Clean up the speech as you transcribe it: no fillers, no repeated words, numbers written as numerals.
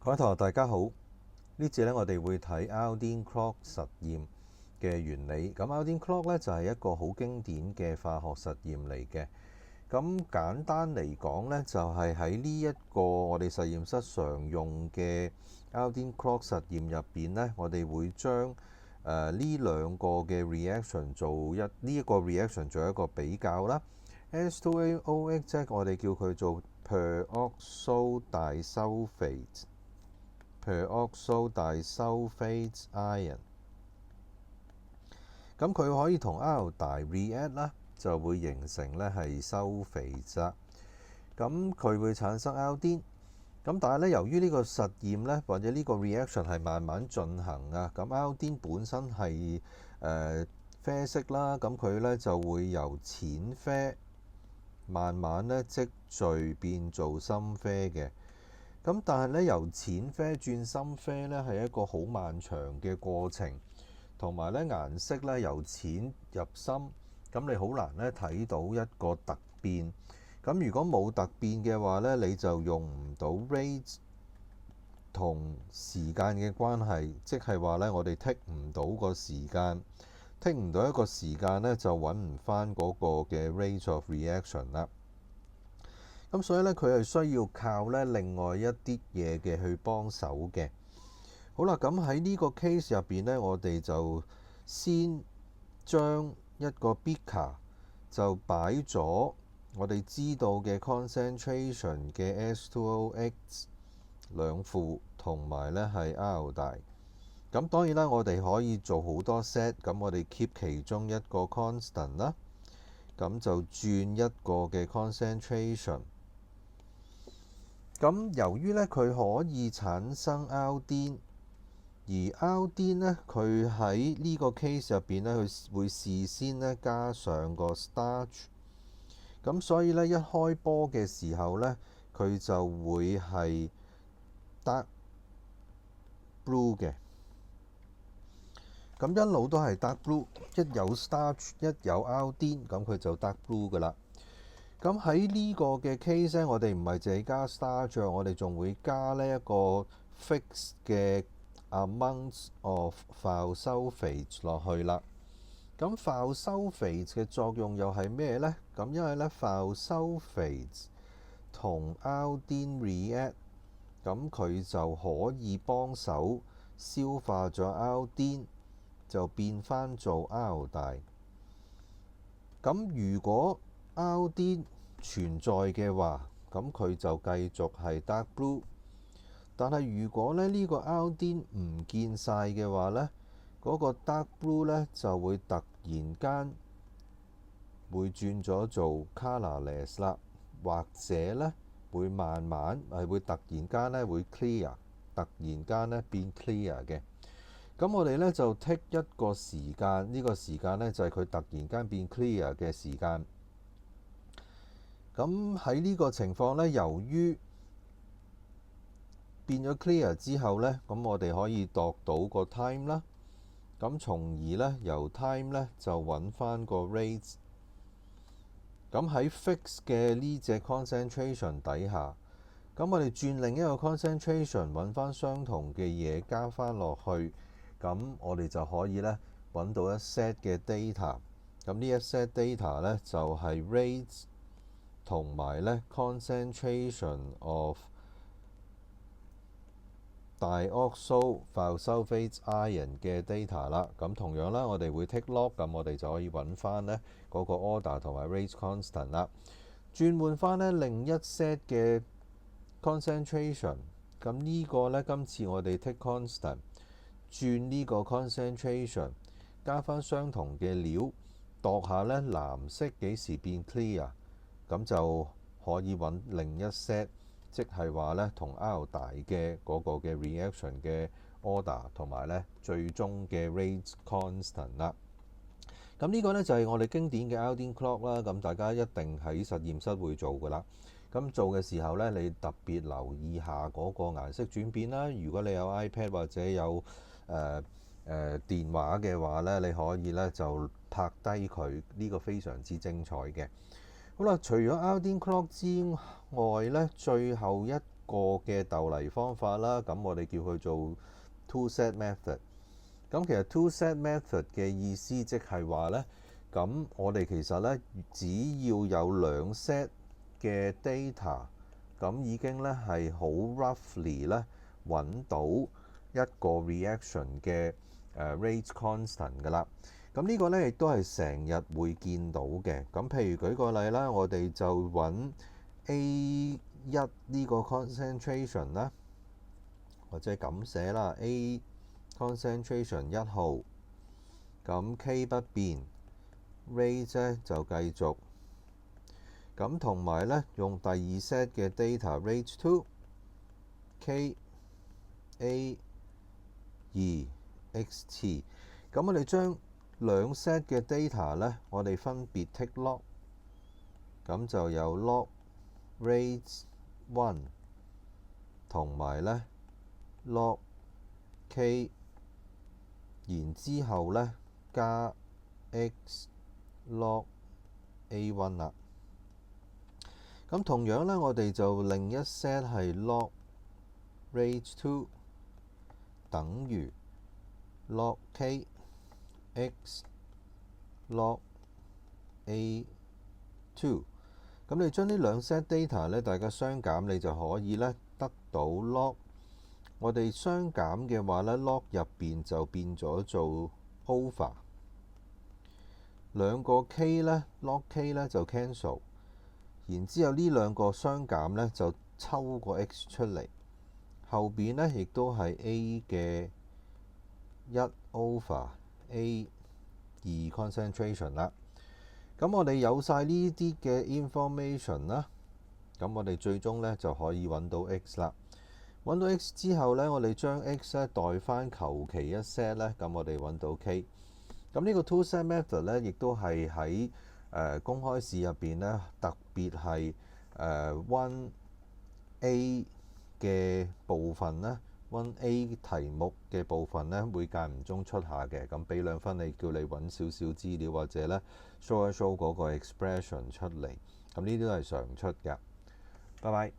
各位同學大家好，呢節咧我哋會睇 Aldine clock 實驗嘅原理。咁 Aldine clock 咧就係一個好經典嘅化學實驗嚟嘅。咁簡單嚟講咧，就係喺呢一個我哋實驗室常用嘅 Aldine clock 實驗入邊咧，我哋會將呢兩個嘅 reaction 呢一個 reaction 做一個比較啦。H2AOH 即係我哋叫佢做 peroxo disulfate ion。咁佢可以同 iodide react 啦，就會形成咧係收肥質。咁佢會產生 Aldine。咁但係咧，由於呢個實驗咧，或者呢個 reaction 係慢慢進行啊，咁 Aldine本身係啡色啦，咁佢咧就會由淺啡慢慢咧積聚變做深啡嘅。咁但係咧，由淺啡轉深啡咧係一個好漫長嘅過程，同埋咧顏色咧由淺入深，咁你好難咧睇到一個突變。咁如果冇突變嘅話咧，你就用唔到 rate 同時間嘅關係，即係話咧我哋剔唔到個時間，剔唔到一個時間咧就揾唔翻嗰個嘅 rate of reaction 啦。咁所以咧，佢係需要靠咧另外一啲嘢嘅去幫手嘅。好啦，咁喺呢個 case 入邊咧，我哋就先將一個 beaker 就擺咗我哋知道嘅 concentration 嘅 H2OH 兩負同埋咧係 iodide。咁當然啦，我哋可以做好多 set，咁我哋 keep 其中一個 constant 啦，咁就轉一個嘅 concentration。咁由於咧佢可以產生 Aldine， 而 Aldine咧佢喺呢個 case 入邊咧，佢會事先咧加上個 starch。咁所以咧一開波嘅時候咧，佢就會係 dark blue 嘅。咁一路都係 dark blue， 一有 starch 一有 Aldine， 咁佢就 dark blue 噶啦。咁喺呢個嘅 case 咧，我哋唔係淨係加 starch， 我哋仲會加呢一個 fixed 嘅 amount of thiosulfate 落去啦。咁 thiosulfate 嘅作用又係咩呢？咁因為咧 thiosulfate 同 Aldine react， 咁佢就可以幫手消化咗 Aldine， 就變翻做 iodide。咁如果 Aldine 存在嘅話，咁佢就繼續係 dark blue。但係如果咧呢個 Aldine 唔見晒嘅話呢，嗰個 dark blue 呢就會突然間會轉咗做 colourless 啦，或者呢會慢慢會突然間呢會 clear， 突然間呢變 clear 嘅。咁我哋呢就 take 一個時間，呢個時間呢就係佢突然間變 clear 嘅時間。咁喺呢個情況呢，由於變咗 clear 之後呢，咁我哋可以度到個 time 啦。咁從而呢，由 time 呢就揾翻個 rate。咁喺 fix 嘅呢隻 concentration 底下，咁我哋轉另一個 concentration 揾翻相同嘅嘢加翻落去，咁我哋就可以呢揾到一 set 嘅 data。咁呢一 set data 呢，就係 rate 同埋咧 concentration of dioxo thiosulfate ion 嘅 data 啦。咁同樣啦，我哋會 take log， 咁我哋就可以揾翻咧嗰個 order 同埋 rate constant 啦。轉換翻咧另一 set 嘅 concentration， 咁呢個咧今次我哋 take constant 轉呢個 concentration， 加翻相同嘅料，度下咧藍色幾時變 clear，咁就可以揾另一 set， 即係話咧同 iodide 嘅嗰個嘅 reaction 嘅 order 同埋咧最終嘅 rate constant 啦。咁呢個咧就係我哋經典嘅 Aldine clock 啦。咁大家一定喺實驗室會做噶啦。咁做嘅時候咧，你特別留意下嗰個顏色轉變啦。如果你有 iPad 或者有電話嘅話咧，你可以咧就拍低佢，呢個非常之精彩嘅。好啦，除咗 Aldine clock 之外咧，最後一個嘅逗嚟方法啦。咁我哋叫佢做 two-set method。咁其實 two-set method 嘅意思即係話呢，咁我哋其實呢，只要有兩 set 嘅 data， 咁已經呢係好 roughly 呢揾到一個 reaction 嘅rate constant 㗎啦。咁呢個呢亦都係成日會見到嘅。咁譬如舉個例啦，我哋就揾 A1 呢個 concentration 啦，或者咁寫啦 ，A concentration 1號，咁 K 不變 ，rate 呢就繼續。咁同埋呢，用第二 set 嘅 data rate 2 K A 2 X T。咁我哋將兩 set 嘅 data 呢，我哋分別 take log， 咁就有 log rate 1同埋呢 log K， 然之後呢，加 X log A1 啦。咁同樣呢，我哋就另一 set 係 log rate 2等於 log K X log A2。咁你將呢兩 set data 呢，大家相減，你就可以呢得到 log。我哋相減嘅話呢， log 入邊就變咗做 over。兩個 K 呢 log K 呢就 cancel。然之後呢兩個相減呢，就抽個 X 出嚟，後邊呢亦都係 A 嘅1 over A 2 concentration 啦。咁我哋有晒呢啲嘅 information 啦，咁我哋最終呢就可以揾到 X 啦。揾到 X 之後呢，我哋將 X 呢代翻求其一 set 呢，咁我哋揾到 K。咁呢個 two-set method 呢，亦都係喺公開試入邊呢，特別係1A 嘅部分呢， 1A 題目嘅部分呢，會間唔中出下嘅。咁俾2分你，叫你揾少少資料，或者呢 show 一 show 嗰個 expression 出嚟。咁呢啲都係常出嘅。拜拜。